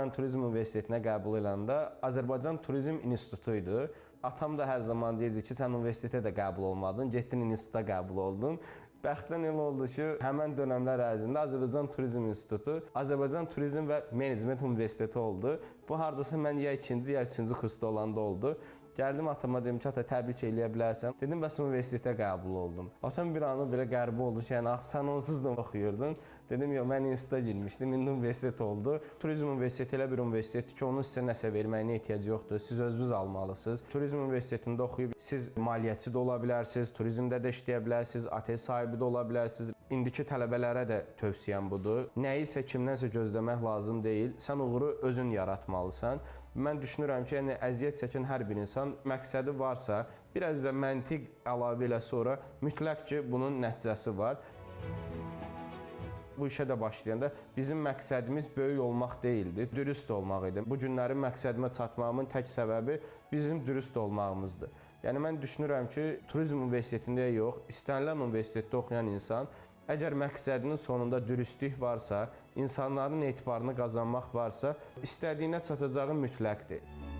mən Turizm Universitetinə qəbul edəndə Azərbaycan Turizm İnstitutu idi. Atam da hər zaman deyirdi ki, sən universitetə də qəbul olmadın, getdin instituta qəbul oldun. Bəxtdən elə oldu ki, həmən dönəmlər ərzində Azərbaycan Turizm İnstitutu, Azərbaycan Turizm və Menecment Universiteti oldu. Bu hardasa mən ya 2-ci, ya 3-cü kursda olanda oldu. Gəldim atama dedim ki, ata təbrik eləyə bilərsən. Dedim, bəs universitetə qəbul oldum. Atam bir anı belə qəribə oldu ki, yəni sən onsuz da oxuyurdun. Dedim, yox, mən instituta girmişdim, indi universitet oldu. Turizm Universiteti elə bir universitetdir ki, onun sizə nəsə verməyinə ehtiyac yoxdur. Siz özünüz almalısınız. Turizm Universitetində oxuyub siz maliyyətçi də ola bilərsiniz, turizmdə də işləyə bilərsiniz, otel sahibi də ola bilərsiniz. İndiki tələbələrə də tövsiyəm budur. Nəyisə kimdənsə gözləmək lazım deyil. Sən uğuru özün yaratmalısan. Mən düşünürəm ki, yəni əziyyət çəkən hər bir insan məqsədi varsa, biraz da məntiq əlavə ilə sonra mütləq ki, bunun nəticəsi var. Bu işə də başlayanda bizim məqsədimiz böyük olmaq deyildi, dürüst olmaq idi. Bu günlərin məqsədimə çatmağımın tək səbəbi bizim dürüst olmağımızdır. Yəni mən düşünürəm ki, Turizm Universitetində yox, istənilən universitetdə oxuyan insan əgər məqsədinin sonunda dürüstlük varsa, insanların etibarını qazanmaq varsa, istədiyinə çatacağı mütləqdir.